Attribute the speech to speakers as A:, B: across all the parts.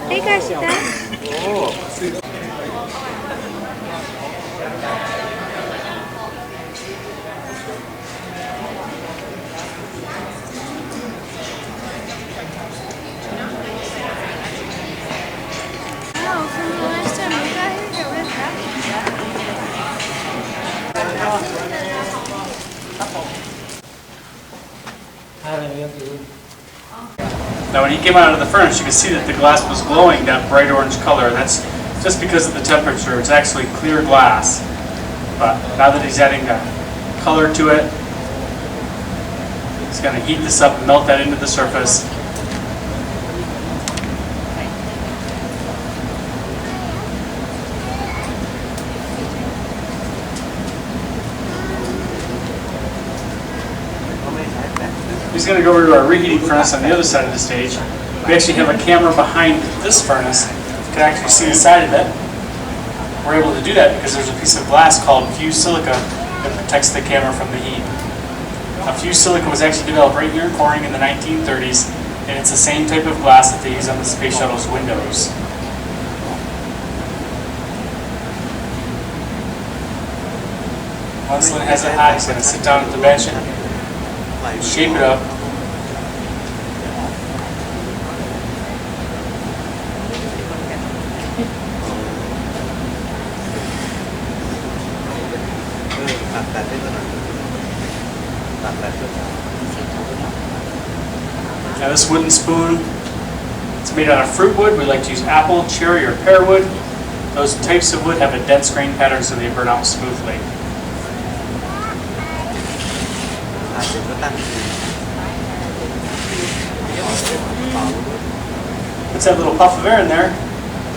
A: 理解した。
B: Now when he came out of the furnace, you can see that the glass was glowing that bright orange color. That's just because of the temperature. It's actually clear glass. But now that he's adding a color to it, he's going to heat this up and melt that into the surface. He's going to go over to our reheating furnace on the other side of the stage. We actually have a camera behind this furnace. You can actually see inside of it. We're able to do that because there's a piece of glass called fused silica that protects the camera from the heat. Fused silica was actually developed right here in Corning in the 1930s, and it's the same type of glass that they use on the space shuttle's windows. Once Lynn has it hot, he's going to sit down at the bench and shape it up. Now this wooden spoon, it's made out of fruit wood. We like to use apple, cherry, or pear wood. Those types of wood have a dense grain pattern so they burn out smoothly. Puts that little puff of air in there.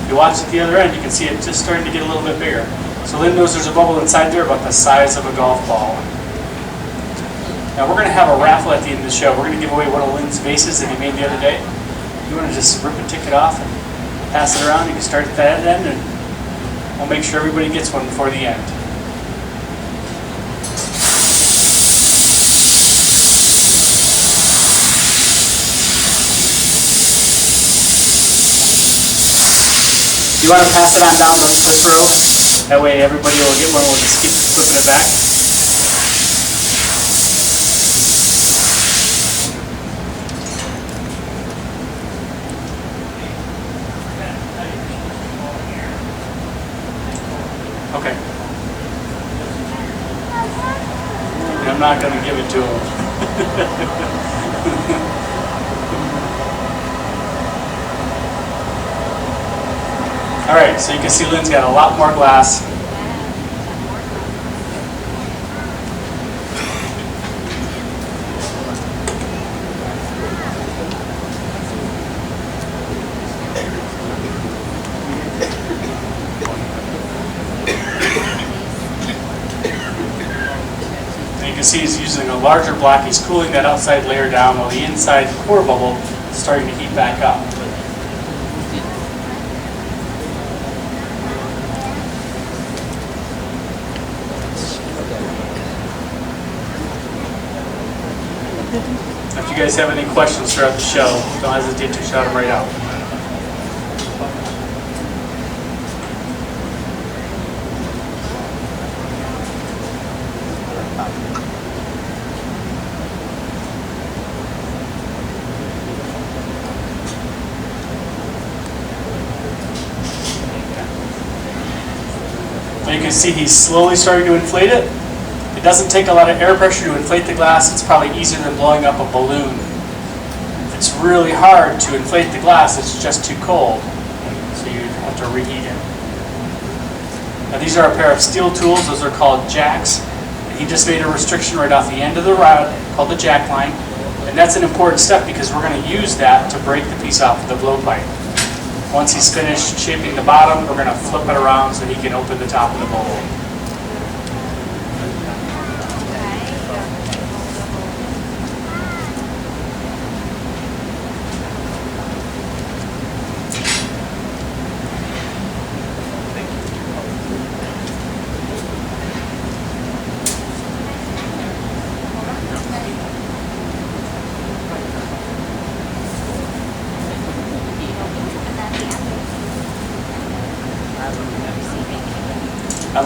B: If you watch at the other end, you can see it just starting to get a little bit bigger. So Lynn knows there's a bubble inside there about the size of a golf ball. Now we're going to have a raffle at the end of the show. We're going to give away one of Lynn's vases that he made the other day. You want to just rip a ticket off and pass it around. You can start at that end, and we'll make sure everybody gets one before the end. You want to pass it on down this row. That way everybody will get one. We'll just keep flipping it back. Okay. And I'm not going to give it to him. Alright, so you can see Lynn's got a lot more glass. And you can see he's using a larger block. He's cooling that outside layer down while the inside core bubble is starting to heat back up. If you guys have any questions throughout the show, don't hesitate to shout them right out. Now you can see he's slowly starting to inflate it. It doesn't take a lot of air pressure to inflate the glass. It's probably easier than blowing up a balloon. If it's really hard to inflate the glass, it's just too cold. So you have to reheat it. Now these are a pair of steel tools. Those are called jacks. And he just made a restriction right off the end of the rod called the jack line. And that's an important step because we're going to use that to break the piece off of the blowpipe. Once he's finished shaping the bottom, we're going to flip it around so he can open the top of the bowl.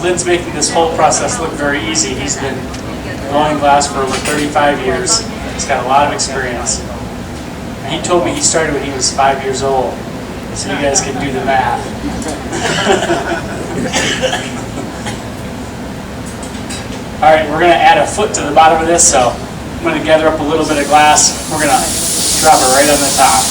B: Lynn's making this whole process look very easy. He's been blowing glass for over 35 years. He's got a lot of experience. And he told me he started when he was 5 years old. So you guys can do the math. Alright, we're going to add a foot to the bottom of this, so I'm going to gather up a little bit of glass. We're going to drop it right on the top.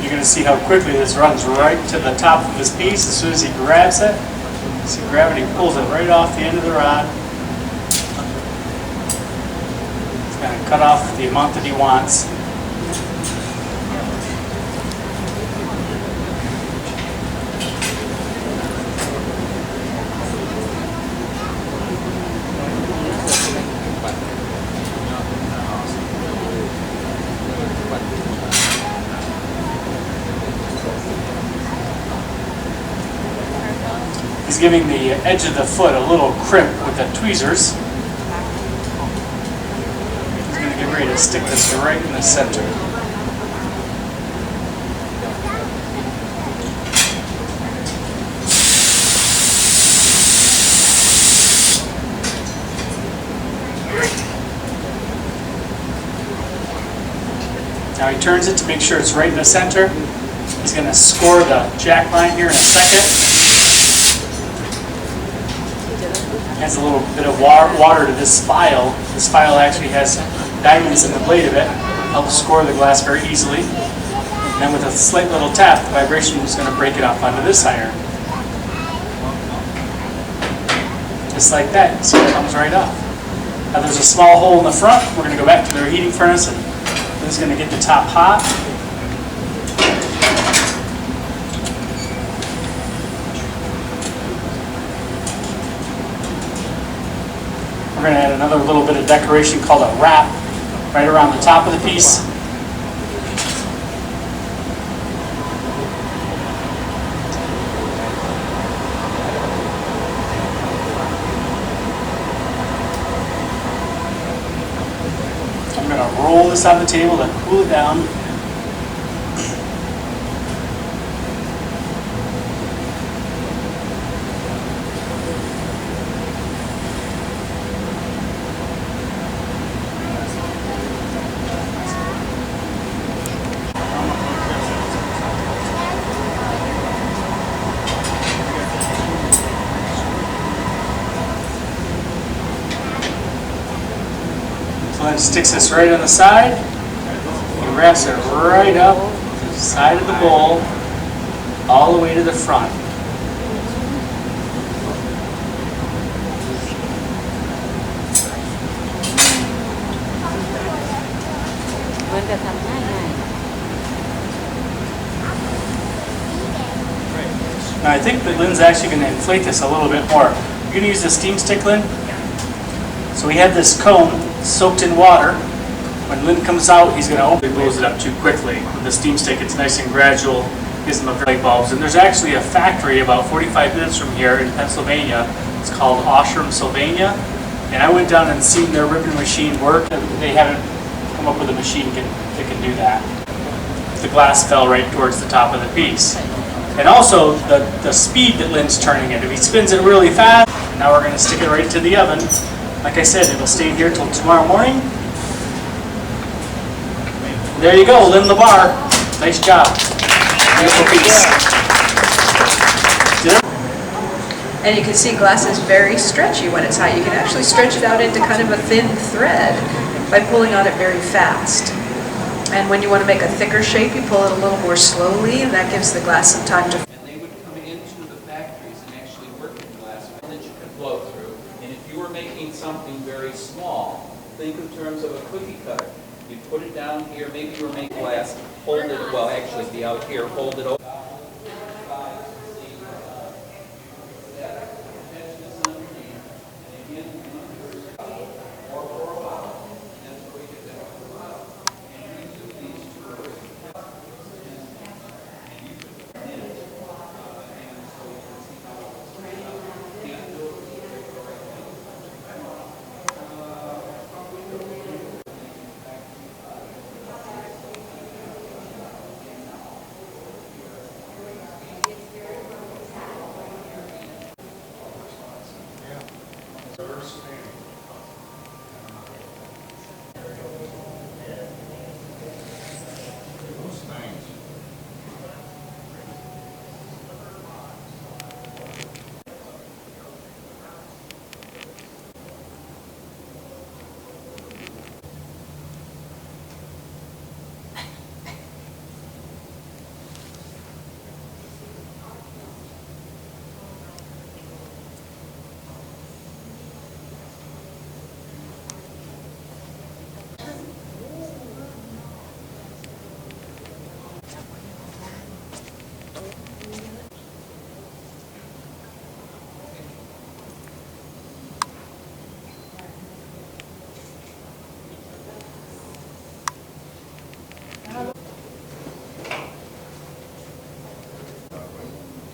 B: You're going to see how quickly this runs right to the top of his piece as soon as he grabs it. See, gravity pulls it right off the end of the rod. He's going to cut off the amount that he wants. He's giving the edge of the foot a little crimp with the tweezers. He's going to get ready to stick this right in the center. Now he turns it to make sure it's right in the center. He's going to score the jack line here in a second. Adds a little bit of water to this file. This file actually has diamonds in the blade of it. Helps score the glass very easily. And then with a slight little tap, the vibration is going to break it off onto this iron. Just like that. See, it comes right off. Now there's a small hole in the front. We're going to go back to the reheating furnace, and this is going to get the top hot. We're going to add another little bit of decoration called a wrap right around the top of the piece. I'm going to roll this on the table to cool it down. Then sticks this right on the side. He wraps it right up the side of the bowl, all the way to the front. Now I think that Lynn's actually going to inflate this a little bit more. You're going to use the steam stick, Lynn? So we had this cone soaked in water. When Lynn comes out, he's going to open it. He blows it up too quickly. With the steam stick, it's nice and gradual. Gives them a light bulbs. And there's actually a factory about 45 minutes from here in Pennsylvania. It's called Oshram, Sylvania. And I went down and seen their ribbon machine work. They haven't come up with a machine that can do that. The glass fell right towards the top of the piece. And also the speed that Lynn's turning it. If he spins it really fast, now we're going to stick it right to the oven. Like I said, it'll stay here till tomorrow morning. There you go, Lynn LaBar. Nice job. Beautiful piece.
A: And you can see glass is very stretchy when it's hot. You can actually stretch it out into kind of a thin thread by pulling on it very fast. And when you want to make a thicker shape, you pull it a little more slowly, and that gives the glass some time to...
C: And they would come into the factories and actually work in glass that you could blow through. And if you were making something very small, think in terms of a cookie cutter. You put it down here, maybe you were making glass, hold it, well actually be out here, hold it open.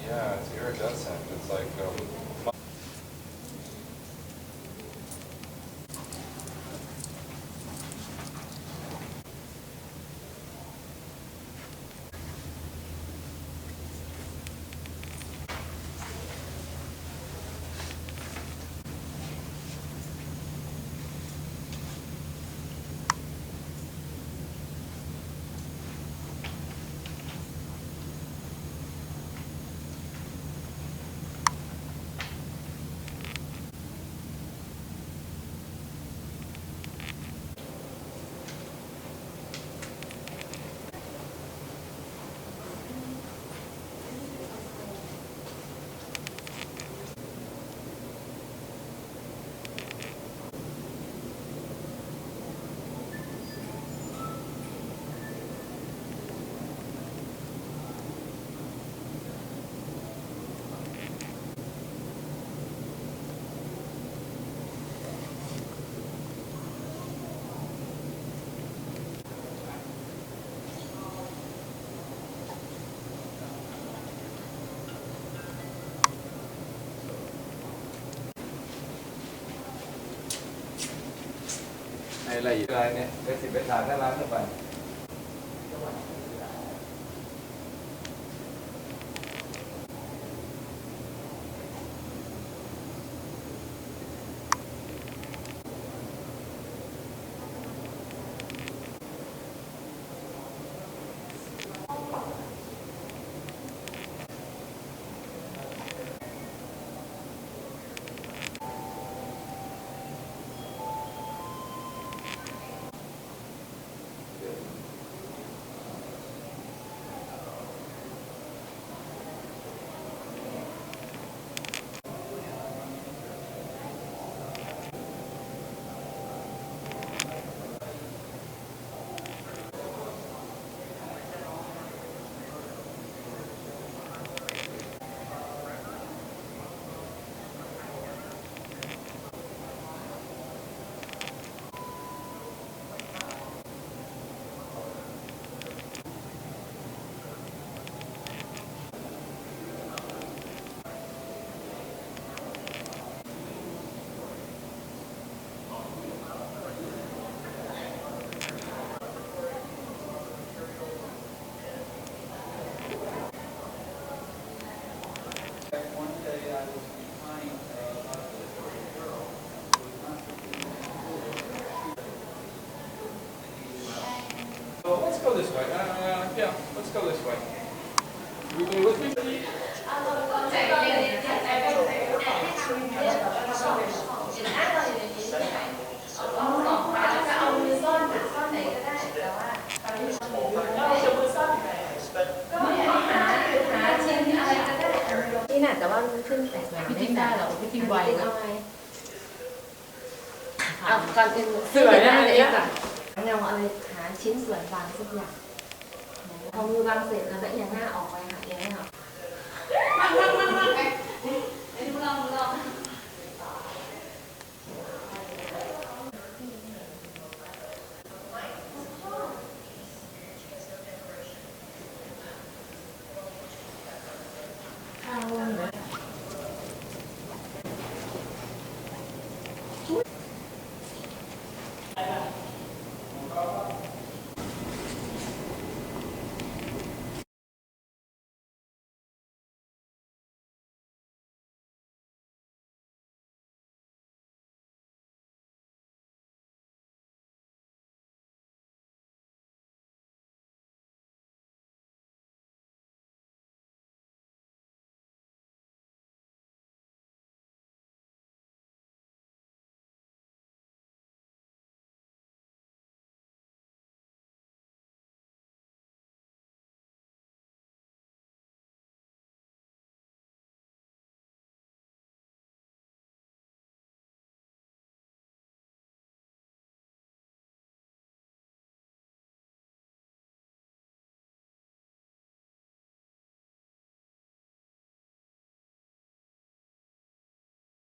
D: Yeah, it's iridescent. It's likeอะไรอยู่อะไรเนี่ยไปสิไปถามหน้าร้านเข้าไป So let's go this way. Yeah, let's go this way. Everybody with me?
E: นี่น่ะแต่ว่ามันขึ้นแต่ไม่ทิ้งได้หรอไม่ทิ้งไวนะเอาก่อนอื่นเสือเนี่ยเองอ่ะเงาอะไรหาชิ้นส่วนบางสักอย่างพอมือบางเสร็จแล้วก็เอียงหน้าออกไปหาเอียงหน้าออกข้าว